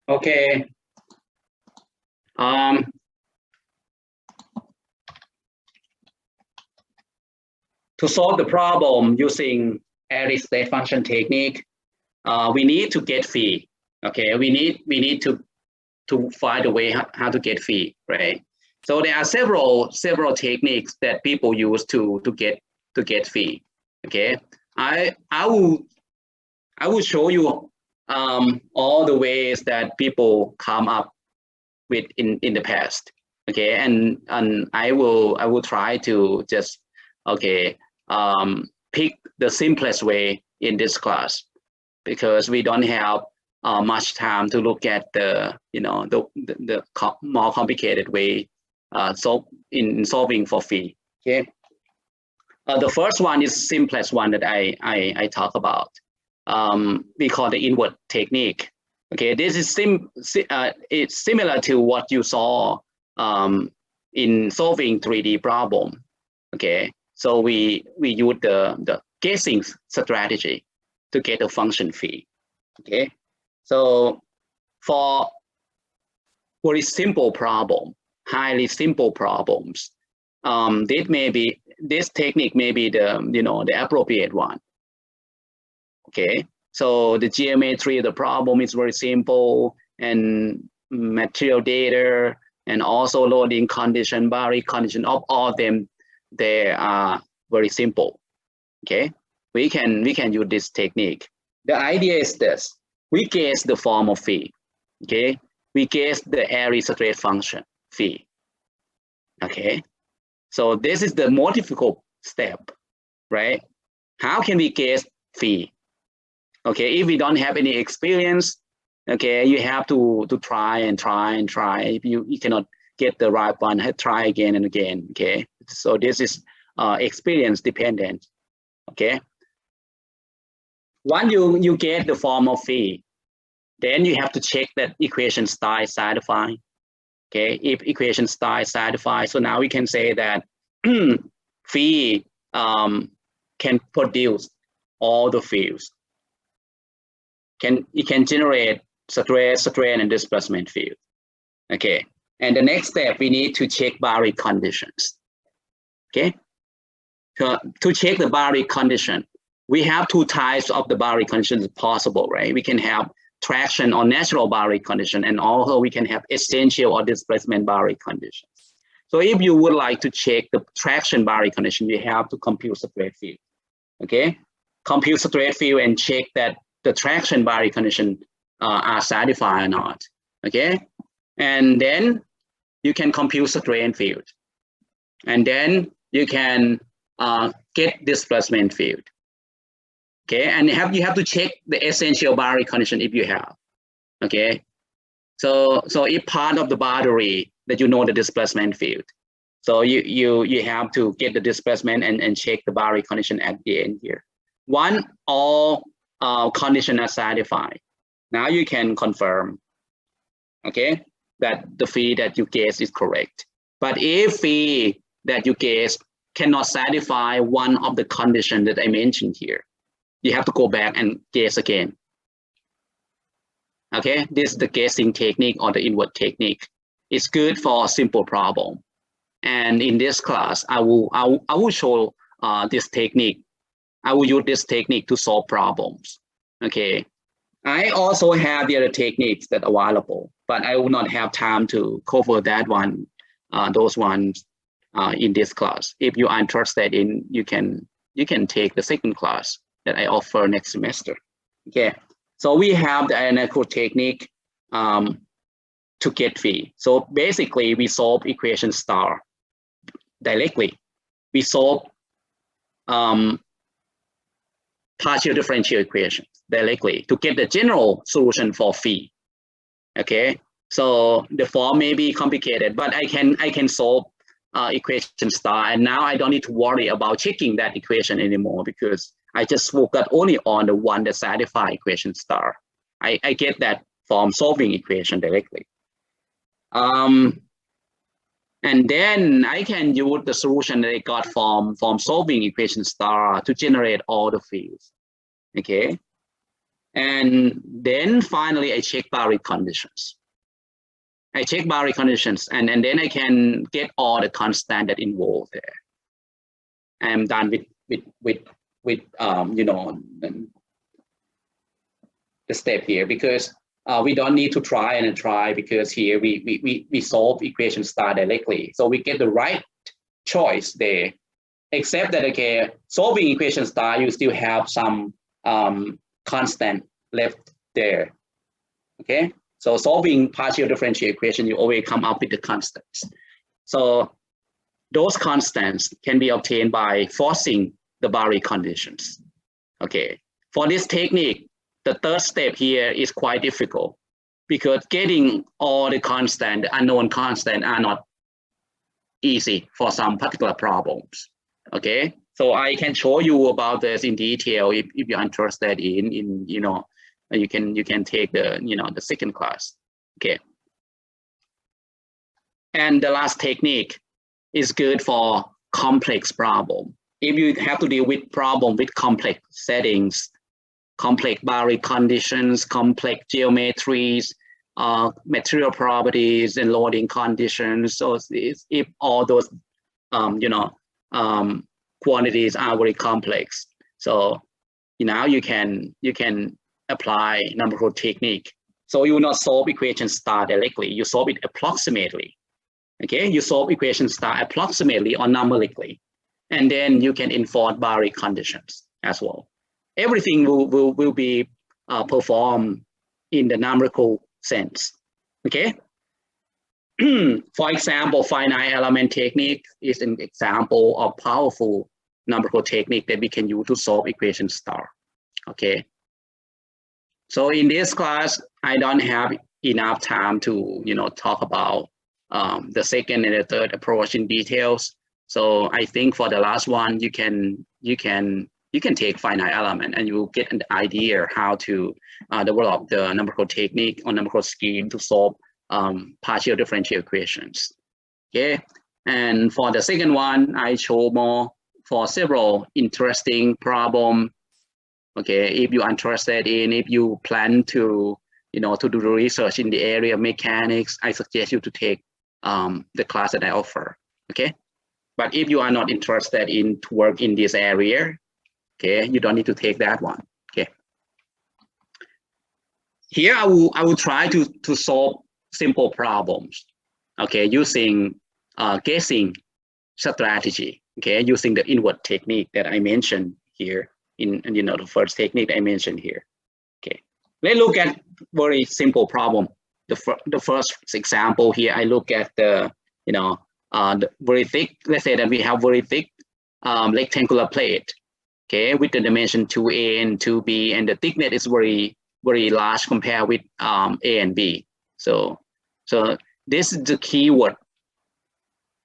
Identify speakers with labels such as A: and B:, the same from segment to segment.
A: Okay. To solve the problem using array state function technique, we need to get phi. Okay, we need to find a way how to get phi, right? So there are several techniques that people use to get phi. Okay, I will show you all the ways that people come up with in the past. Okay, and I will try to just pick the simplest way in this class, because we don't have much time to look at the more complicated way in solving for phi. Okay, the first one is simplest one that I talk about. We call the invert technique. Okay, this is it's similar to what you saw in solving 3D problem. Okay, so we use the guessing strategy to get a function phi. Okay, so for very simple problem, highly simple problems, this technique may be the appropriate one. Okay, so the geometry of the problem is very simple, and material data, and also loading condition, boundary condition, of all of them, they are very simple. Okay, we can use this technique. The idea is this: we guess the form of phi. Okay, we guess the array straight function phi. Okay, so this is the more difficult step, right? How can we guess phi? Okay, if we don't have any experience, okay, you have to try and try and try. If you cannot get the right one, try again and again. Okay, so this is experience dependent. Okay, once you get the form of phi, then you have to check that equation star is satisfied. Okay, if equation star is satisfied, so now we can say that phi can produce all the fields. It can generate stress, strain, and displacement field. Okay, and the next step, we need to check boundary conditions. Okay, to check the boundary condition, we have two types of the boundary conditions possible, right? We can have traction or natural boundary condition, and also we can have essential or displacement boundary conditions. So if you would like to check the traction boundary condition, you have to compute straight field. Okay, compute straight field and check that the traction boundary condition are satisfied or not. Okay, and then you can compute strain field, and then you can get displacement field. Okay, and you have to check the essential boundary condition if you have. Okay, so if part of the boundary that you know the displacement field, so you have to get the displacement and check the boundary condition at the end here. One all conditions are satisfied. Now you can confirm, okay, that the phi that you guess is correct. But if phi that you guess cannot satisfy one of the conditions that I mentioned here, you have to go back and guess again. Okay, this is the guessing technique or the invert technique. It's good for a simple problem. And in this class, I will show this technique. I will use this technique to solve problems. Okay, I also have the other techniques that are available, but I will not have time to cover that one, those ones in this class. If you are interested in, you can take the second class that I offer next semester. Okay, so we have the analytical technique to get phi. So basically, we solve equation star directly. We solve partial differential equations directly to get the general solution for phi. Okay, so the form may be complicated, but I can solve equation star, and now I don't need to worry about checking that equation anymore, because I just focus only on the one that satisfies equation star. I get that from solving equation directly. And then I can use the solution that I got from solving equation star to generate all the fields. Okay, And then finally, I check boundary conditions. I check boundary conditions, and then I can get all the constant that involved there. I'm done with you know, the step here, because we don't need to try and try, because here we solve equation star directly, so we get the right choice there. Except that, okay, solving equation star, you still have some constant left there. Okay, so solving partial differential equation, you always come up with the constants. So those constants can be obtained by forcing the boundary conditions. Okay, for this technique, the third step here is quite difficult, because getting all the constant, unknown constant, are not easy for some particular problems. Okay, so I can show you about this in detail if you're interested in you know, you can take the, you know, the second class. Okay, and the last technique is good for complex problem. If you have to deal with problem with complex settings, complex boundary conditions, complex geometries, material properties, and loading conditions. So if all those you know, quantities are very complex, so now you can apply numerical technique. So you will not solve equation star directly, you solve it approximately. Okay, you solve equation star approximately or numerically, and then you can enforce boundary conditions as well. Everything will be performed in the numerical sense. Okay. For example, finite element technique is an example of powerful numerical technique that we can use to solve equation star. Okay. So in this class, I don't have enough time to, you know, talk about the second and the third approach in details. So I think for the last one, you can take finite element, and you will get an idea how to develop the numerical technique or numerical scheme to solve partial differential equations. Okay, and for the second one, I show more for several interesting problem. Okay, if you're interested in, if you plan to, you know, to do the research in the area of mechanics, I suggest you to take the class that I offer. Okay, but if you are not interested in to work in this area, okay, you don't need to take that one. Okay, here I will try to solve simple problems, okay, using guessing strategy, okay, using the inward technique that I mentioned here in, you know, the first technique I mentioned here. Okay, let's look at very simple problem. The first example here, I look at the, you know, the very thick, let's say that we have very thick rectangular plate, okay, with the dimension 2a and 2b, and the thickness is very large compared with a and b. So this is the keyword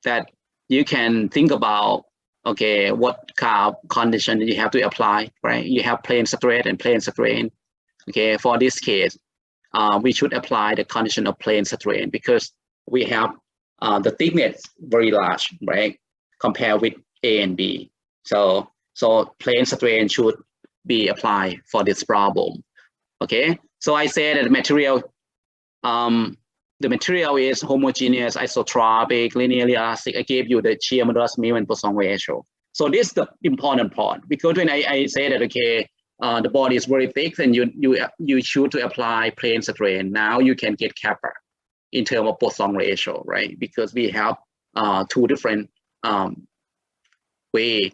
A: that you can think about. Okay, what kind of condition you have to apply, right? You have plane straight and plane strain. Okay, for this case, we should apply the condition of plane strain, because we have the thickness very large, right, compared with A and B. So plane strain should be applied for this problem. Okay, so I said that the material is homogeneous, isotropic, linearly elastic. I gave you the shear modulus mu and Poisson ratio. So this is the important part, because when I say that, okay, the body is very thick, and you choose to apply plane strain, now you can get kappa in terms of Poisson ratio, right? Because we have two different ways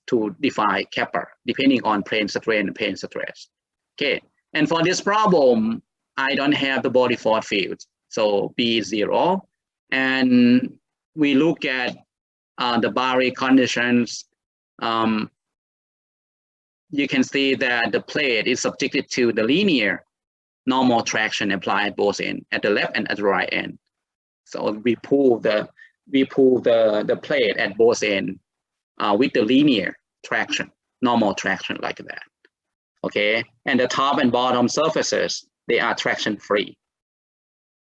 A: to define kappa depending on plane strain and plane stress. Okay, and for this problem, I don't have the body force field. So B is 0, and we look at the boundary conditions. You can see that the plate is subjected to the linear normal traction applied at both ends, at the left and at the right end. So we pull the plate at both ends with the linear traction, normal traction like that. Okay, and the top and bottom surfaces, they are traction free.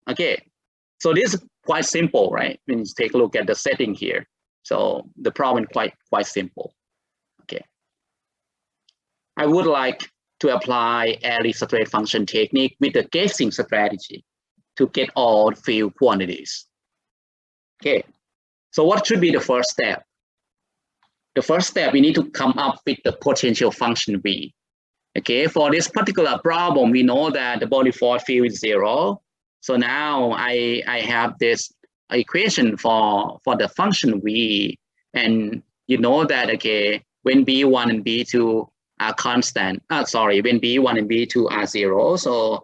A: Okay, so this is quite simple, right? When you take a look at the setting here, so the problem is quite simple. Okay, I would like to apply Airy-Straight function technique with the guessing strategy to get all field quantities. Okay, so what should be the first step? The first step, we need to come up with the potential function V. Okay, for this particular problem, we know that the body force field is 0. So now I have this equation for the function V, and you know that, okay, when B1 and B2 are constant, when B1 and B2 are 0, so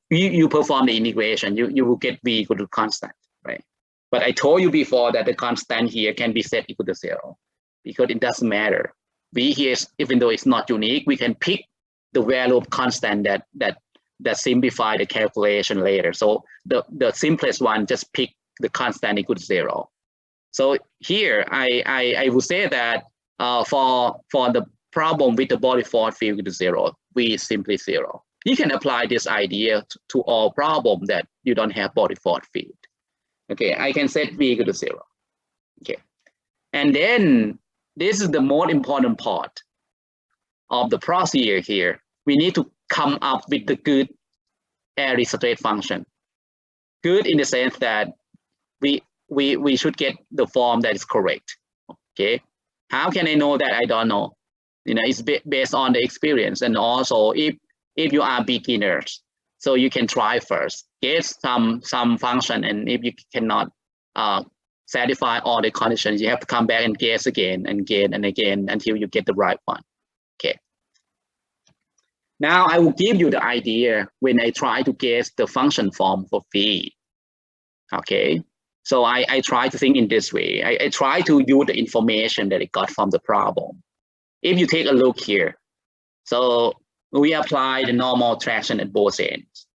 A: you perform the integration, you will get V equal to constant, right? But I told you before that the constant here can be set equal to 0 because it doesn't matter. V here is, even though it's not unique, we can pick the value of constant that simplify the calculation later. So the simplest one, just pick the constant equal to 0. So here I would say that for the problem with the body force field equal to 0, V is simply 0. You can apply this idea to all problems that you don't have body force field. Okay, I can set V equal to 0. Okay, and then this is the most important part of the procedure here. We need to come up with the good Airy-Straight function. Good in the sense that we should get the form that is correct. Okay, how can I know that? I don't know. You know, it's based on the experience, and also if you are beginners, so you can try first, guess some function, and if you cannot satisfy all the conditions, you have to come back and guess again and again and again until you get the right one. Okay. Now I will give you the idea when I try to guess the function form for V. Okay. So I try to think in this way. I try to use the information that I got from the problem. If you take a look here, so we apply the normal traction at both ends.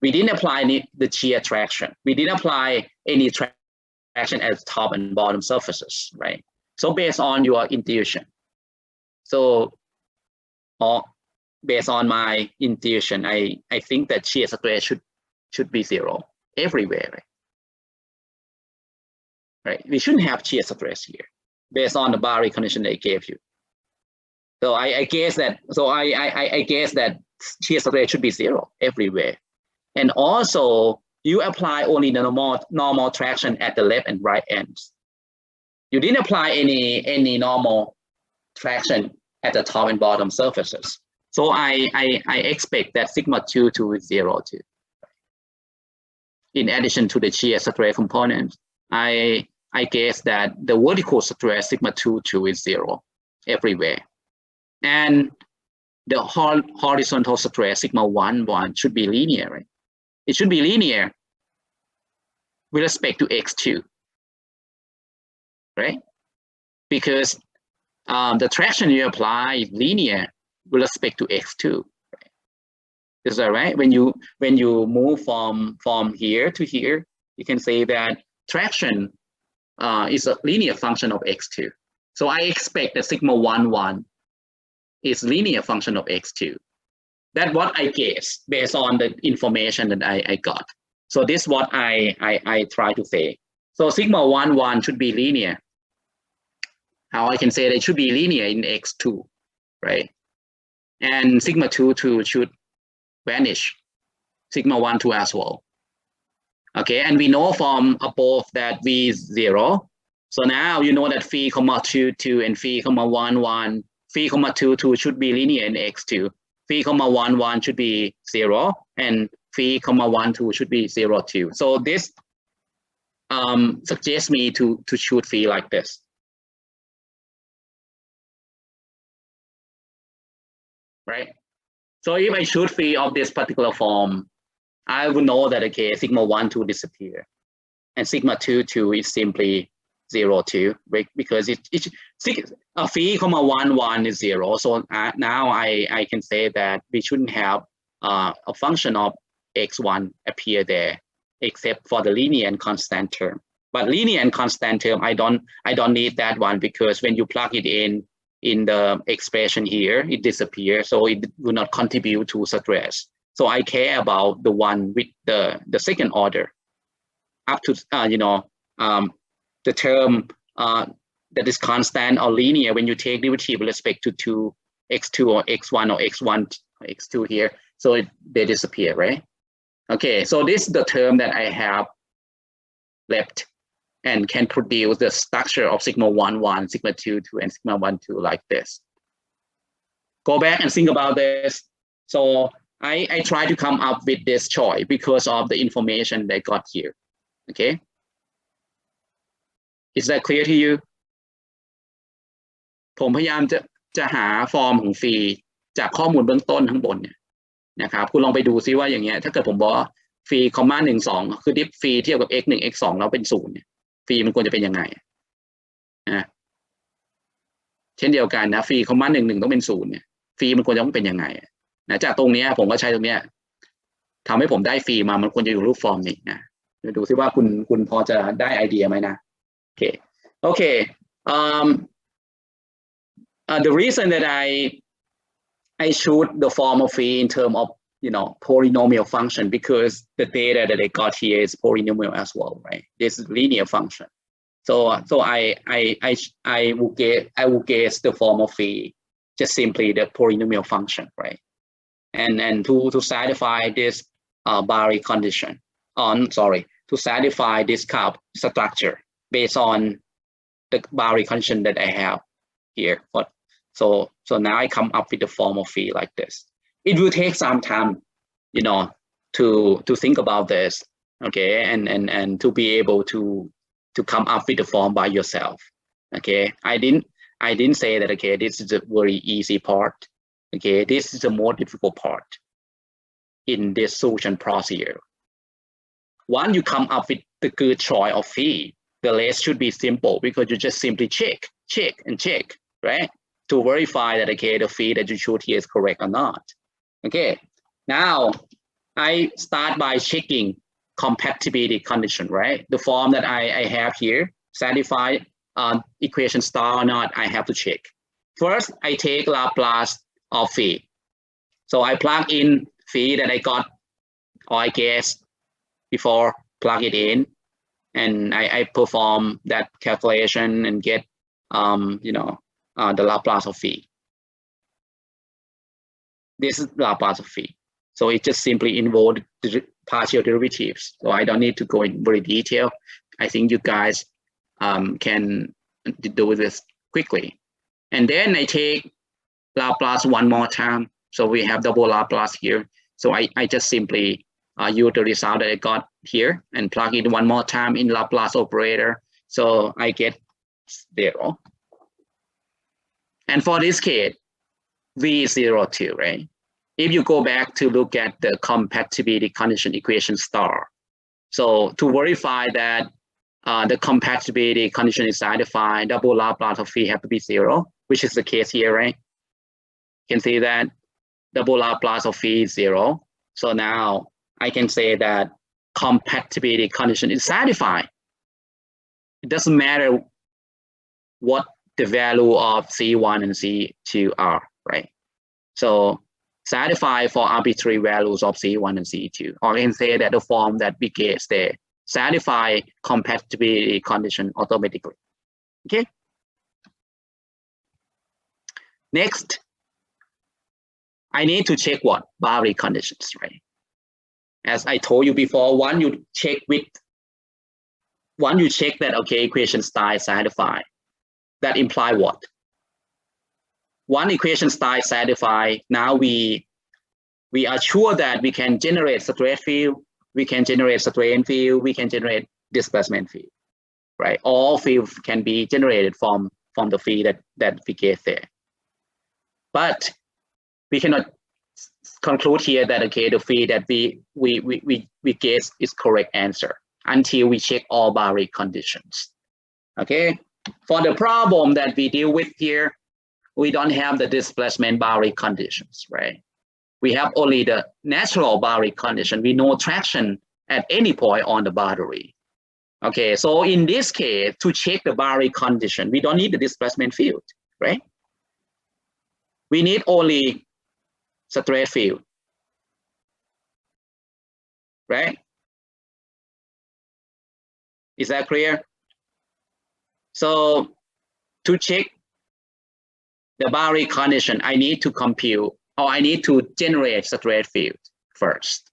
A: We didn't apply the shear traction. We didn't apply any traction at top and bottom surfaces, right? So based on your intuition. So based on my intuition, I think that shear stress should be 0 everywhere, right? We shouldn't have shear stress here based on the boundary condition they gave you. So I guess that, I guess that shear stress should be 0 everywhere. And also you apply only the normal traction at the left and right ends. You didn't apply any normal traction at the top and bottom surfaces. So I expect that sigma 2 is 0 too. In addition to the shear stress component, I guess that the vertical stress sigma 2 is 0 everywhere. And the horizontal stress sigma 1 should be linear, right? It should be linear with respect to x2, right? Because the traction you apply is linear with respect to x2. Right? Is that right? When you move from here to here, you can say that traction is a linear function of x2. So I expect that sigma 1 is linear function of x2. That's what I guess based on the information that I got. So this is what I try to say. So sigma 1 should be linear. How I can say that it should be linear in x2, right? And sigma 2 should vanish. Sigma 1 as well. Okay, and we know from above that V is 0. So now you know that phi, 2 and phi, 1 phi, 2 should be linear in x2. Phi, 1 should be 0, and phi, 2 should be 0 too. So this suggests me to shoot phi like this. Right? So if I shoot phi of this particular form, I would know that, okay, sigma 1 disappear, and sigma 2 is simply 0 too, right? Because phi, 1 is 0. So now I can say that we shouldn't have a function of x1 appear there, except for the linear and constant term. But linear and constant term, I don't need that one, because when you plug it in the expression here, it disappears, so it will not contribute to stress. So I care about the one with the second order, up to the term that is constant or linear when you take derivative with respect to two x2 or x1 or x1 or x2 here. So they disappear, right? Okay, so this is the term that I have left and can produce the structure of sigma 1, 1, sigma 2, 2, and sigma 1, 2 like this. Go back and think about this. So I try to come up with this choice because of the information they got here. Okay. Is that clear to you? ผมพยายามจะหาฟอร์มของฟรีจากข้อมูลเบื้องต้นข้างบนเนี่ยนะครับคุณลองไปดูซิว่าอย่างเงี้ยถ้าเกิดผมบอกฟรีคอมมา1 2คือดิฟฟรีเทียบกับ x 1 x 2แล้วเป็น0เนี่ยฟรีมันควรจะเป็นยังไงนะเช่นเดียวกันนะฟรีคอมมา1 1ต้องเป็น0เนี่ยฟรีมันควรจะต้องเป็นยังไงนะจากตรงนี้ผมก็ใช้ตรงเนี้ยทำให้ผมได้ฟรีมามันควรจะอยู่รูปฟอร์มนี้นะดูซิว่าคุณพอจะได้ไอเดียไหมนะโอเค the reason that I choose the form of phi in terms of polynomial function because the data that I got here is polynomial as well, right? This is linear function. So I will guess the form of phi just simply the polynomial function, right? And to satisfy this boundary condition to satisfy this curve structure based on the boundary condition that I have here. So now I come up with the form of phi like this. It will take some time, to think about this, okay, and to be able to come up with the form by yourself. Okay, I didn't say that. Okay, this is a very easy part. Okay, this is the more difficult part in this solution procedure. Once you come up with the good choice of phi, the rest should be simple because you just simply check, right? To verify that, okay, the phi that you choose here is correct or not. Okay, now I start by checking compatibility condition, right? The form that I have here, satisfy equation star or not, I have to check. First, I take Laplace of phi. So I plug in phi that I got, or I guess before, plug it in, and I perform that calculation and get, the Laplace of phi. This is Laplace of phi. So it just simply involves partial derivatives. So I don't need to go in very detail. I think you guys can do this quickly. And then I take Laplace one more time. So we have double Laplace here. So I just simply use the result that I got here and plug it one more time in Laplace operator. So I get 0. And for this case, V is 0 too, right? If you go back to look at the compatibility condition equation star. So to verify that the compatibility condition is satisfied, double Laplace of phi have to be 0, which is the case here, right? You can see that double Laplace of phi is 0. So now I can say that compatibility condition is satisfied. It doesn't matter what the value of C1 and C2 are, right? So satisfy for arbitrary values of C1 and C2. Or I can say that the form that we get there satisfy compatibility condition automatically. Okay. Next, I need to check what? Boundary conditions, right? As I told you before, once you check that, okay, equation star is satisfied. That imply what? One equation star is satisfied. Now we are sure that we can generate stress field, we can generate strain field, we can generate displacement field, right? All fields can be generated from the field that we get there. But we cannot conclude here that, okay, the field that we guess is correct answer until we check all boundary conditions. Okay. For the problem that we deal with here, we don't have the displacement boundary conditions, right? We have only the natural boundary condition. We know traction at any point on the boundary. Okay, so in this case, to check the boundary condition, we don't need the displacement field, right? We need only stress field, right? Is that clear? So to check the boundary condition, I need to compute, or I need to generate stress field first.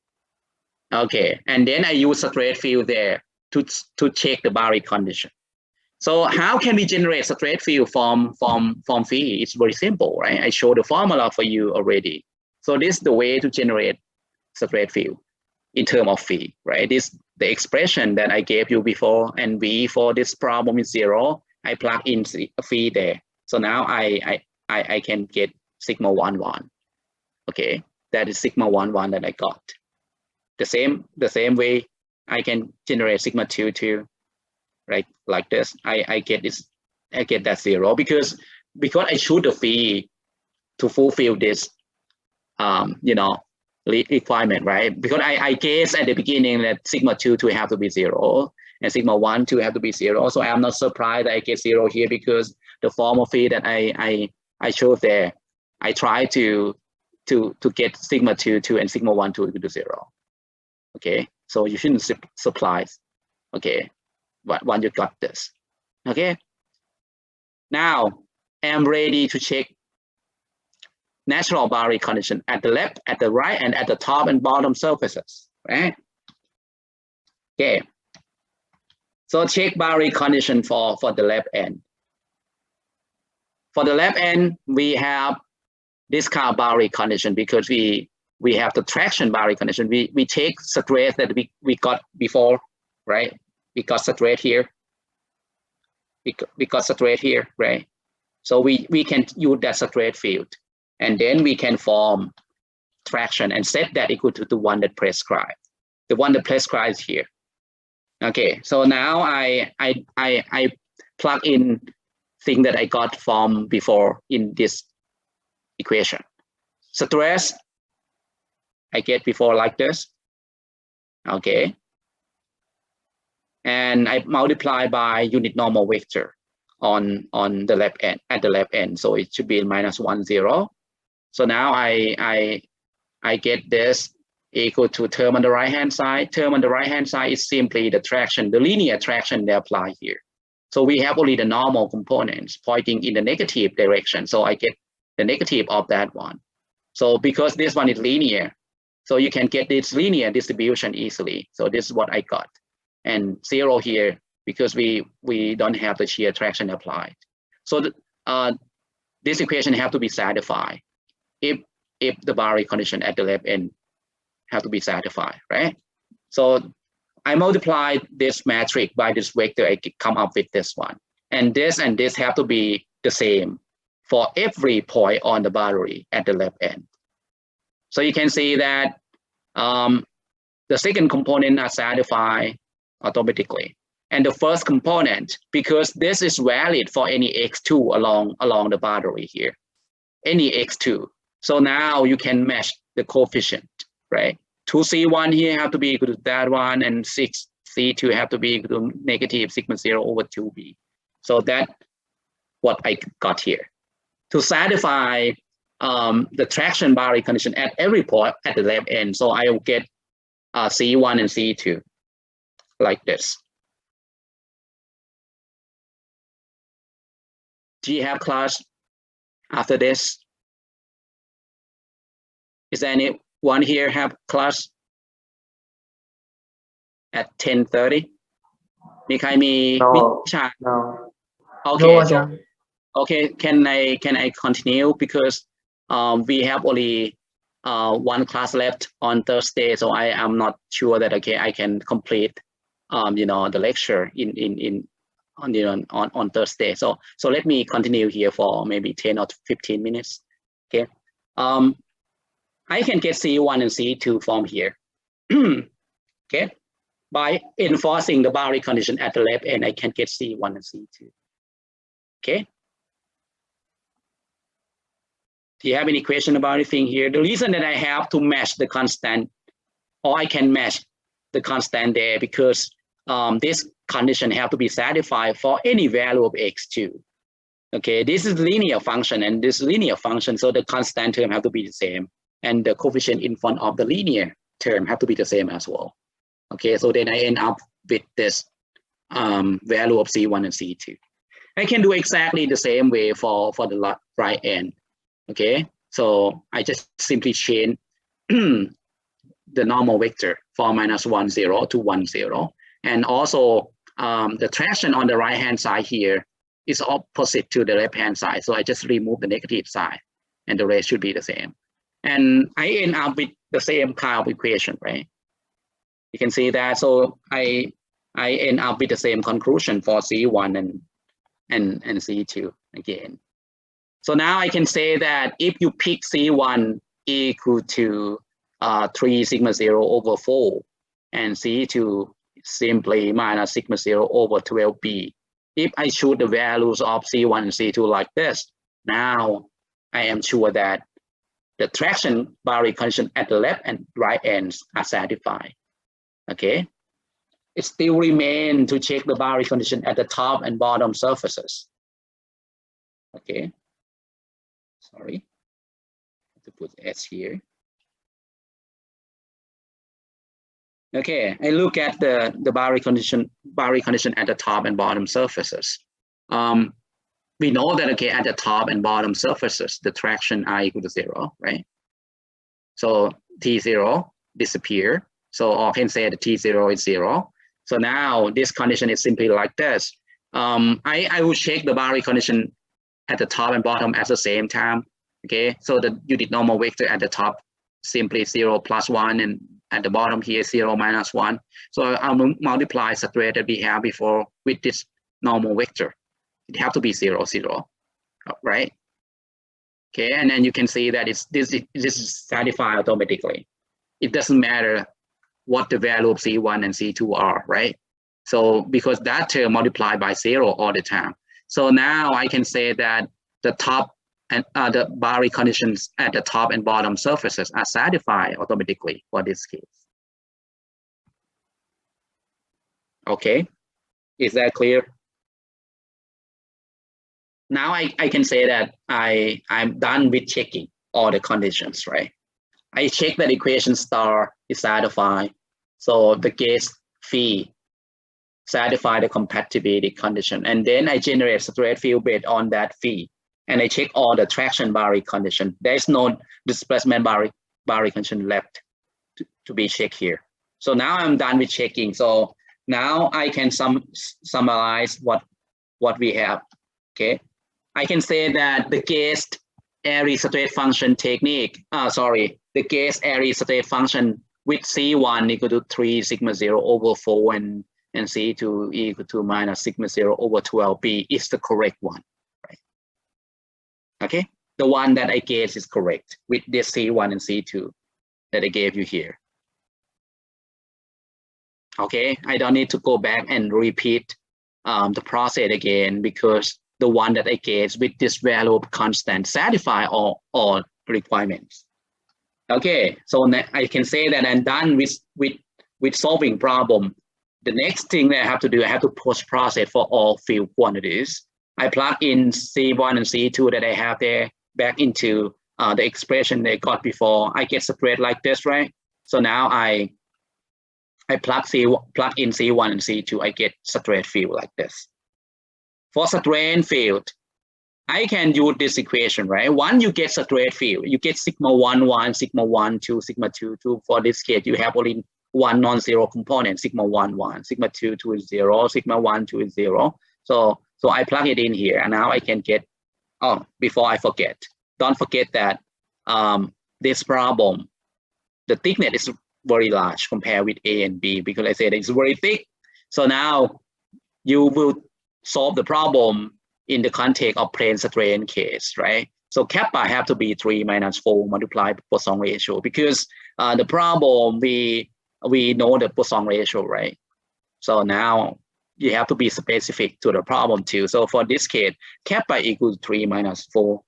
A: Okay, and then I use stress field there to check the boundary condition. So how can we generate stress field from phi? It's very simple, right? I showed the formula for you already. So this is the way to generate stress field in terms of phi, right? This the expression that I gave you before, and V for this problem is 0. I plug in phi there. So now I can get sigma 1 1. Okay, that is sigma 1 1 that I got. The same way I can generate sigma 2 2, right? Like this. I get this. I get that 0 because I choose the phi to fulfill this requirement, right? Because I guess at the beginning that sigma 2 2 have to be 0 and sigma 1 2 have to be 0. So I'm not surprised that I get 0 here because the form of phi that I chose there, I try to get sigma 2 2 and sigma 1 2 equal to 0. Okay, so you shouldn't surprise. Okay, but once you got this, okay. Now I'm ready to check natural boundary condition at the left, at the right, and at the top and bottom surfaces, right? Okay. So check boundary condition for the left end. For the left end, we have this kind of boundary condition because we have the traction boundary condition. We take stress that we got before, right? We got stress here. We got stress here, right? So we can use that stress field. And then we can form traction and set that equal to the one that prescribed. The one that prescribes here. Okay, so now I plug in thing that I got from before in this equation. Stress I get before like this. Okay. And I multiply by unit normal vector on the left end, at the left end. So it should be minus 1 0. So now I get this equal to term on the right hand side. Term on the right hand side is simply the traction, the linear traction they apply here. So we have only the normal components pointing in the negative direction. So I get the negative of that one. So because this one is linear, so you can get this linear distribution easily. So this is what I got. And 0 here because we don't have the shear traction applied. So this equation have to be satisfied if the boundary condition at the left end have to be satisfied, right? So I multiply this matrix by this vector, I come up with this one. And this have to be the same for every point on the boundary at the left end. So you can see that the second component are satisfied automatically. And the first component, because this is valid for any x2 along the boundary here, any x2. So now you can match the coefficient, right? 2c1 here have to be equal to that one, and 6c2 have to be equal to negative sigma 0 over 2b. So that's what I got here. To satisfy the traction boundary condition at every point at the left end, so I will get c1 and c2 like this. Do you have class after this? Is there anyone here have class at 10:30? มีใครมีวิชา
B: No.
A: Okay,
B: No,
A: so, okay, can I continue because we have only one class left on Thursday, so I am not sure that I can complete the lecture on Thursday. So let me continue here for maybe 10 or 15 minutes. Okay. I can get C1 and C2 from here. Okay. By enforcing the boundary condition at the left end, I can get C1 and C2. Okay. Do you have any question about anything here? The reason that I have to match the constant, or I can match the constant there, because this condition have to be satisfied for any value of x2. Okay, this is linear function and this linear function, so the constant term have to be the same, and the coefficient in front of the linear term have to be the same as well. Okay, so then I end up with this value of C1 and C2. I can do exactly the same way for the right end. Okay, so I just simply change the normal vector for -1, 0 to 1, 0. And also the traction on the right hand side here is opposite to the left hand side. So I just remove the negative side and the rest should be the same. And I end up with the same kind of equation, right? You can see that. So I end up with the same conclusion for C1 and C2 again. So now I can say that if you pick C1 equal to 3 sigma 0 over 4 and C2 simply minus sigma 0 over 12b. If I choose the values of C1 and C2 like this, now I am sure that the traction boundary condition at the left and right ends are satisfied. Okay, it still remains to check the boundary condition at the top and bottom surfaces. Okay, sorry, to put S here. Okay, I look at the boundary condition at the top and bottom surfaces. We know that, okay, at the top and bottom surfaces, the traction I equal to 0, right? So T0 disappear. So I can say that T0 is 0. So now this condition is simply like this. I will check the boundary condition at the top and bottom at the same time. Okay, so the unit normal vector at the top simply 0 plus 1 and at the bottom here 0 minus 1. So I'll multiply straight that we have before with this normal vector. It have to be 0, 0, right? Okay, and then you can see that this is satisfied automatically. It doesn't matter what the value of C1 and C2 are, right? So because that term multiplied by 0 all the time. So now I can say that the top and the boundary conditions at the top and bottom surfaces are satisfied automatically for this case. Okay, is that clear? Now I can say that I'm done with checking all the conditions, right? I check that equation star is satisfied. So the gas phi satisfy the compatibility condition. And then I generate straight field based on that phi. And I check all the traction boundary condition. There is no displacement boundary condition left to be checked here. So now I'm done with checking. So now I can summarize what we have. Okay, I can say that the gas area state function technique. The gas area state function with C1 equal to 3 sigma 0 over 4 and C2 equal to minus sigma 0 over 12b is the correct one. Okay, the one that I gave is correct with this C1 and C2 that I gave you here. Okay, I don't need to go back and repeat the process again because the one that I gave with this value of constant satisfy all requirements. Okay, so I can say that I'm done with solving problem. The next thing that I have to do, I have to post process for all field quantities. I plug in C1 and C2 that I have there back into the expression they got before. I get spread like this, right? So now I plug in C1 and C2, I get straight field like this. For strain field, I can use this equation, right? Once you get straight field, you get sigma 1, 1, sigma 1, 2, sigma 2, 2. For this case, you have only one non-zero component, sigma 1, 1, sigma 2, 2 is 0, sigma 1, 2 is 0. So I plug it in here and now I can get, before I forget, don't forget that this problem, the thickness is very large compared with A and B because I said it's very thick. So now you will solve the problem in the context of plane strain case, right? So kappa have to be 3 minus 4 multiplied Poisson ratio because the problem we know the Poisson ratio, right? So now you have to be specific to the problem too. So for this case, kappa equals 3 minus 4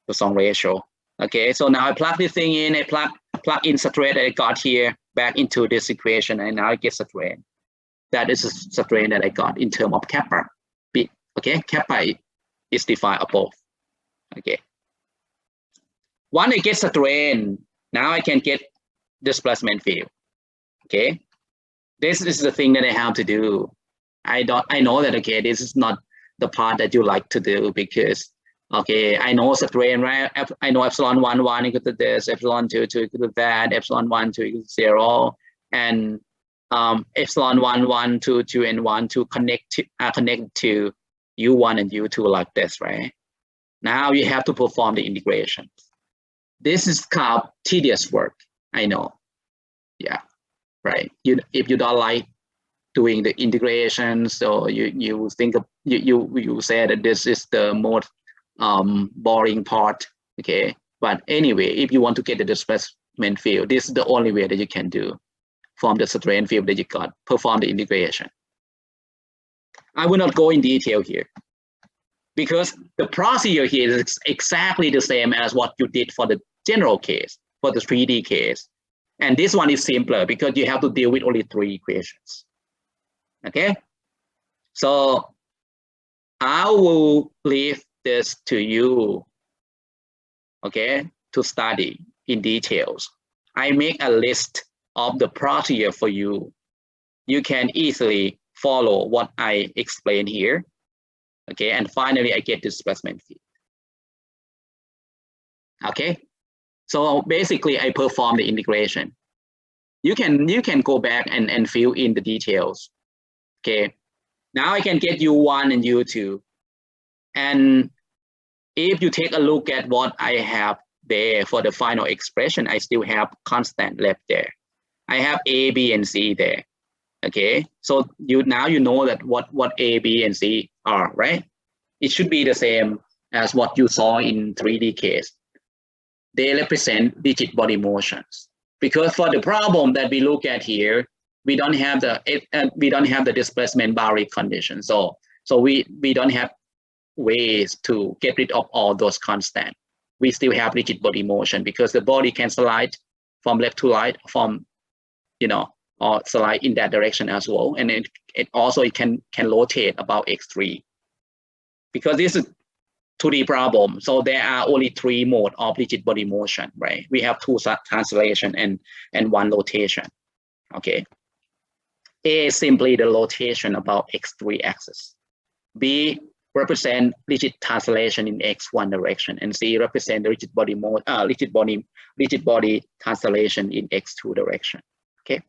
A: Poisson ratio. Okay, so now I plug this thing in, I plug in strain that I got here back into this equation, and now I get strain. That is a strain that I got in terms of kappa. Okay, kappa is defined above. Okay. Once I get strain, now I can get displacement field. Okay. This is the thing that I have to do. I know that, okay, this is not the part that you like to do, because okay, I know strain, right? I know epsilon 1 equal to this, epsilon 2 equal to that, epsilon 1 2 equal to 0, and epsilon 1 2 and 1 2 connect to u1 and u2 like this, right? Now you have to perform the integration. This is kind of tedious work, I know. Yeah, right. If you don't like doing the integration, so you think of you say that this is the most boring part, okay? But anyway, if you want to get the displacement field, this is the only way that you can do from the strain field that you got, perform the integration. I will not go in detail here, because the procedure here is exactly the same as what you did for the general case, for the 3D case. And this one is simpler because you have to deal with only 3 equations. Okay, so I will leave this to you, okay, to study in details. I make a list of the procedure for you. You can easily follow what I explain here. Okay, and finally I get displacement field. Okay, so basically I perform the integration. You can go back and fill in the details. Okay, now I can get u1 and u2. And if you take a look at what I have there for the final expression, I still have constant left there. I have a, b, and c there. Okay, so now you know that what a, b, and c are, right? It should be the same as what you saw in 3D case. They represent rigid body motions. Because for the problem that we look at here, we don't have the displacement boundary condition. So we don't have ways to get rid of all those constants. We still have rigid body motion because the body can slide from left to right, from or slide in that direction as well, and it also can rotate about x3. Because this is 2D problem, so there are only 3 modes of rigid body motion, right? We have 2 translation and 1 rotation. Okay. A is simply the rotation about x3 axis. B represent rigid translation in x1 direction, and C represent the rigid body translation in x2 direction. Okay.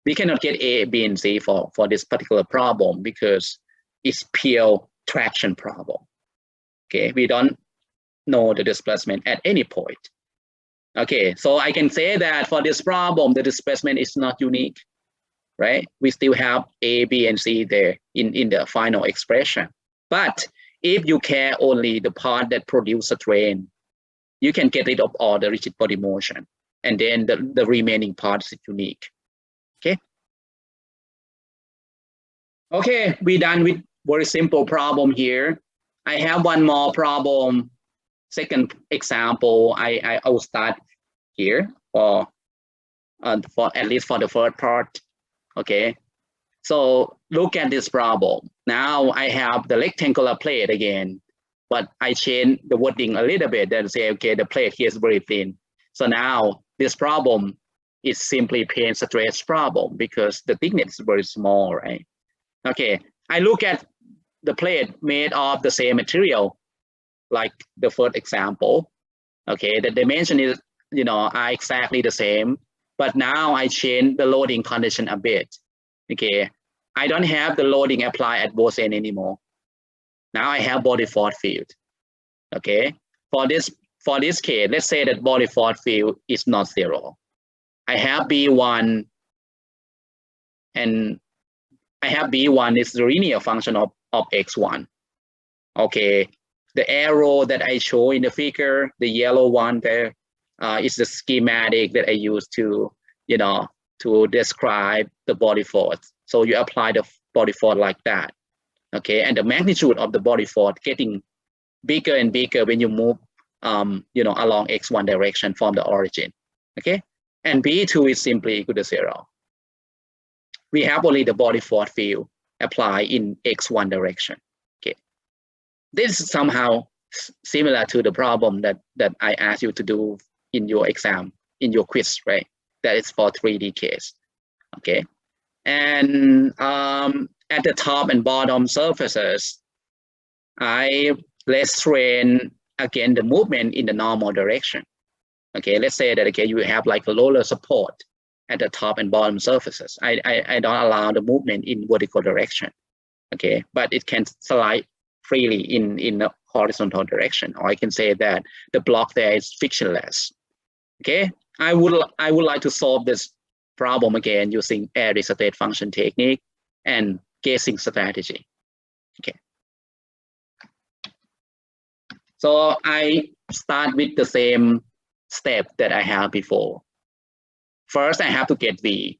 A: We cannot get A, B, and C for this particular problem because it's pure traction problem. Okay, we don't know the displacement at any point. Okay, so I can say that for this problem, the displacement is not unique, right? We still have A, B, and C there in the final expression. But if you care only the part that produces a strain, you can get rid of all the rigid body motion, and then the remaining part is unique. Okay. Okay, we're done with very simple problem here. I have one more problem, second example. I will start here for at least for the first part. Okay, so look at this problem. Now I have the rectangular plate again, but I change the wording a little bit and say, okay, the plate here is very thin. So now this problem is simply plane stress problem because the thickness is very small, right? Okay, I look at the plate made of the same material, like the first example. Okay, the dimension is, are exactly the same, but now I change the loading condition a bit. Okay, I don't have the loading applied at both ends anymore. Now I have body force field. Okay, for this case, let's say that body force field is not 0. I have B1, and I have B1 is the linear function of x1. Okay, the arrow that I show in the figure, the yellow one there, is the schematic that I use to, to describe the body force. So you apply the body force like that. Okay, and the magnitude of the body force getting bigger and bigger when you move, along x1 direction from the origin. Okay, and B2 is simply equal to 0. We have only the body force field apply in x1 direction. Okay, this is somehow similar to the problem that I asked you to do in your exam, in your quiz, right? That is for 3D case. Okay, and at the top and bottom surfaces, let's train again the movement in the normal direction. Okay, let's say that okay, you have like a roller support at the top and bottom surfaces. I don't allow the movement in vertical direction. Okay, but it can slide freely in the horizontal direction, or I can say that the block there is frictionless. Okay, I would like to solve this problem again using airy state function technique and guessing strategy. Okay, so I start with the same step that I have before. First, I have to get V.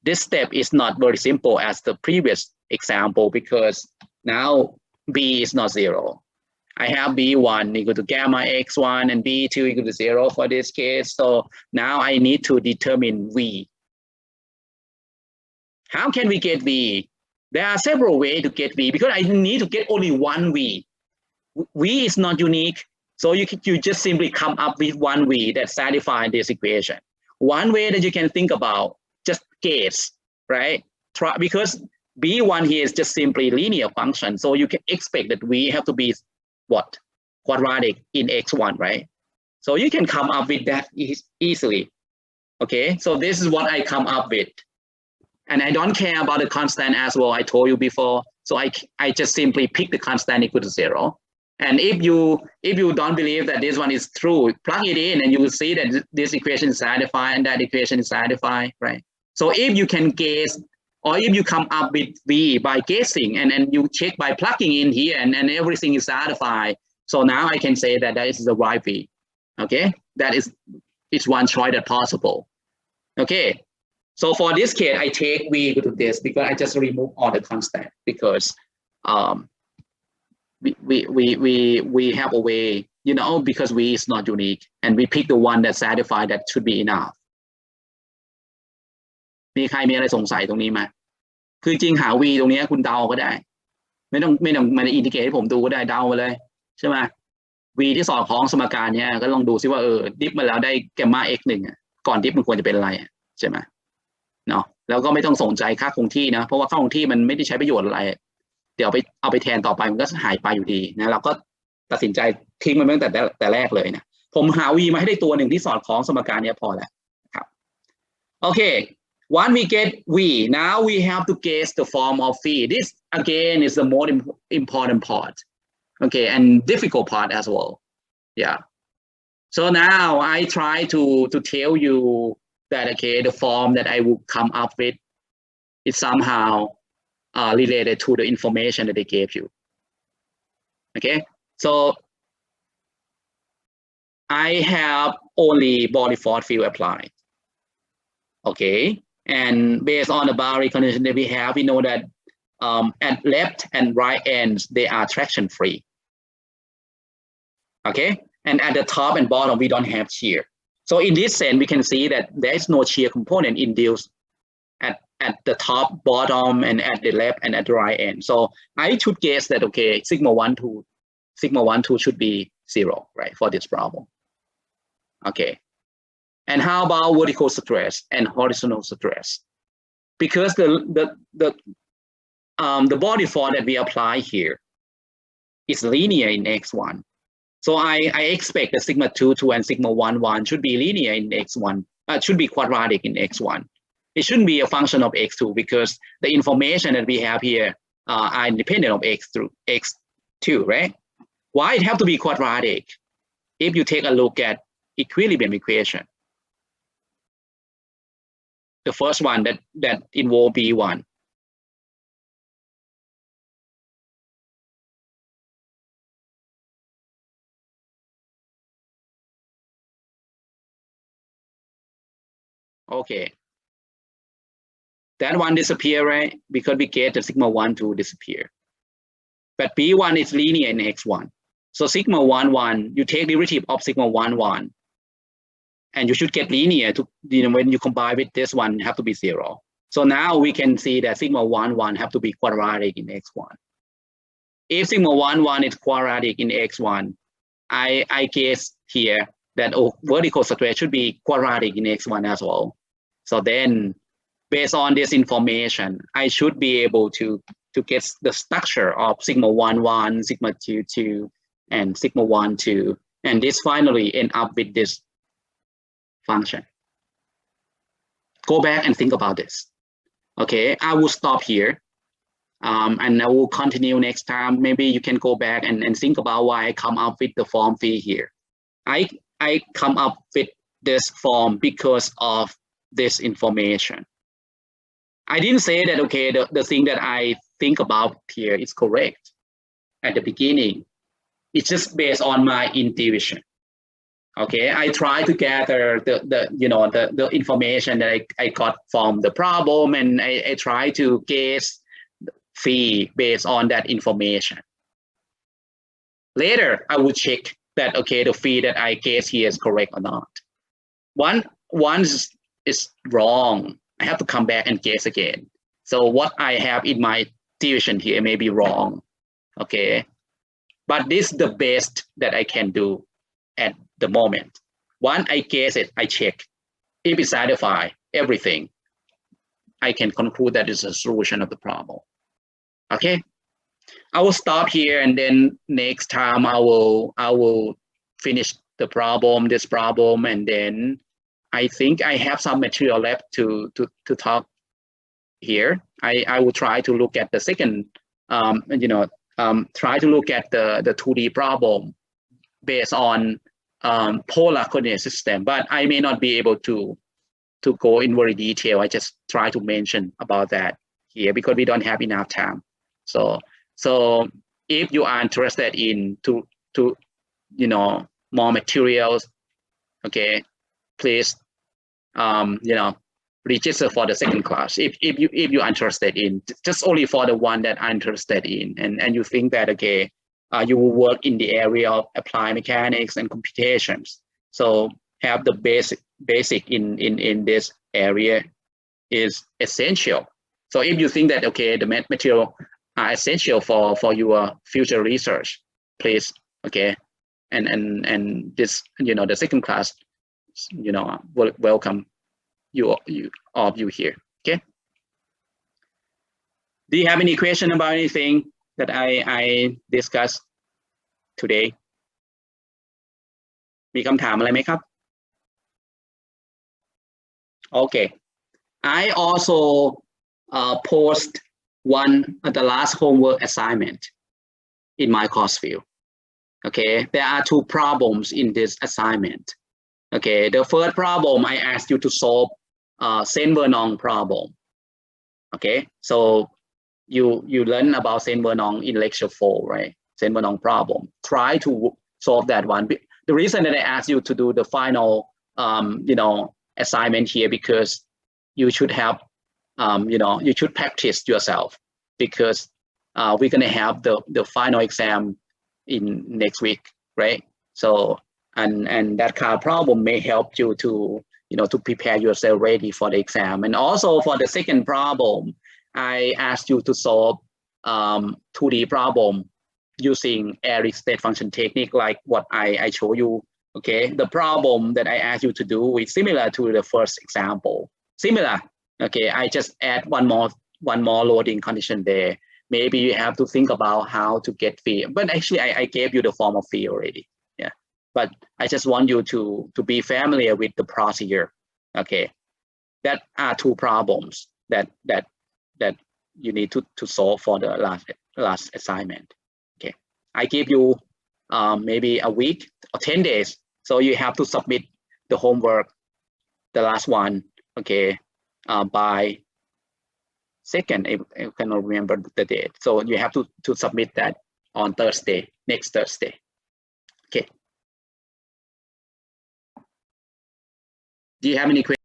A: This step is not very simple as the previous example because now B is not 0. I have B1 equal to gamma x1 and B2 equal to 0 for this case. So now I need to determine V. How can we get V? There are several ways to get V because I need to get only one V. V is not unique. So you just simply come up with one V that satisfies this equation. One way that you can think about, just guess, right? Because B1 here is just simply linear function. So you can expect that V have to be what? Quadratic in x1, right? So you can come up with that easily. Okay, so this is what I come up with. And I don't care about the constant as well, I told you before. So I just simply pick the constant equal to 0. And if you don't believe that this one is true, plug it in and you will see that this equation is satisfied and that equation is satisfied, right? So if you can guess, or if you come up with V by guessing and you check by plugging in here and everything is satisfied. So now I can say that is the right V. Okay, that is one choice that's possible. Okay, so for this case, I take V equal to this because I just remove all the constant because we have a way, you know, because V is not unique and we pick the one that satisfied that should be enough. มีใครมีอะไรสงสัยตรงนี้ไหมคือจริงหา V ตรงนี้คุณเดาก็ได้ไม่ต้องมาอินดิเคทให้ผมดูก็ได้เดามาเลยใช่ไหม V ที่สอดคล้องสมการเนี้ยก็ลองดูซิว่าดิฟมาแล้วได้แกมมา x1 ก่อนดิฟมันควรจะเป็นอะไรใช่ไหมเนาะแล้วก็ไม่ต้องสนใจค่าคงที่นะเพราะว่าค่าคงที่มันไม่ได้ใช้ประโยชน์อะไรเดี๋ยวเอาไปแทนต่อไปมันก็หายไปอยู่ดีนะเราก็ตัดสินใจทิ้งมันตั้งแต่แรกเลยนะผมหา V มาให้ได้ตัวหนึ่งที่สอดคล้องสมการนี้พอแล้วครับโอเคOnce we get V, now we have to guess the form of V. This again is the most important part, okay, and difficult part as well. Yeah. So now I try to tell you that okay, the form that I will come up with is somehow related to the information that they gave you. Okay, so I have only body force field applied. Okay. And based on the boundary condition that we have, we know that at left and right ends, they are traction free. Okay, and at the top and bottom, we don't have shear. So in this sense, we can see that there is no shear component induced at the top, bottom, and at the left and at the right end. So I should guess that, okay, sigma 1, 2 should be 0, right, for this problem. Okay. And how about vertical stress and horizontal stress? Because the body force that we apply here is linear in x1. So I expect that sigma 2 and sigma 1 should be linear in x1, should be quadratic in x1. It shouldn't be a function of x2 because the information that we have here are independent of x2, right? Why it have to be quadratic? If you take a look at equilibrium equation, the first one that involve B1. Okay. That one disappear, right? Because we get the sigma 1 to disappear. But B1 is linear in x1. So sigma 1, you take derivative of sigma 1. And you should get linear to, you know, when you combine with this one, have to be 0. So now we can see that sigma 1 have to be quadratic in x1. If sigma 1 is quadratic in x1, I guess here that vertical stress should be quadratic in x1 as well. So then, based on this information, I should be able to to get the structure of sigma 1 1, sigma 2 2, and sigma 1 2, and this finally end up with this function. Go back and think about this. Okay, I will stop here, and I will continue next time. Maybe you can go back and think about why I come up with the form phi here. I come up with this form because of this information. I didn't say that, okay, the thing that I think about here is correct at the beginning. It's just based on my intuition. Okay, I try to gather the information that I got from the problem, and I try to guess phi based on that information. Later, I will check that, okay, the phi that I guess here is correct or not. Once is wrong, I have to come back and guess again. So what I have in my intuition here may be wrong. Okay, but this is the best that I can do at the moment. Once I guess it, I check. If it satisfies everything, I can conclude that it's a solution of the problem. Okay, I will stop here, and then next time I will finish the problem, this problem, and then I think I have some material left to talk here. I will try to look at the second, try to look at the 2D problem based on polar coordinate system, but I may not be able to go in very detail. I just try to mention about that here because we don't have enough time. So if you are interested in to more materials, okay, please register for the second class if you're interested in, just only for the one that I'm interested in, and you think that, okay, you will work in the area of applied mechanics and computations. So have the basic in this area is essential. So if you think that, okay, the material are essential for your future research, please, okay, and this, the second class, welcome all of you here. Okay. Do you have any question about anything that I discussed today? มีคำถามอะไรไหมครับ? Okay. I also post the last homework assignment in my course view. Okay, there are two problems in this assignment. Okay, the first problem I asked you to solve Saint-Vernon problem. Okay, so you learn about Saint-Vernon in lecture 4, right? Saint-Vernon problem. Try to solve that one. The reason that I asked you to do the final assignment here, because you should have you should practice yourself, because we're going to have the final exam in next week, right? So and that kind of problem may help you to to prepare yourself ready for the exam. And also for the second problem, I asked you to solve 2D problem using Eric state function technique, like what I show you. Okay, the problem that I asked you to do is similar to the first example. Similar. Okay, I just add one more loading condition there. Maybe you have to think about how to get phi, but actually I gave you the form of phi already. Yeah, but I just want you to be familiar with the procedure. Okay, that are two problems that you need to solve for the last assignment. Okay, I give you maybe a week or 10 days, so you have to submit the homework, the last one, okay, by 2nd, I cannot remember the date. So you have to submit that on Thursday, next Thursday. Okay. Do you have any questions?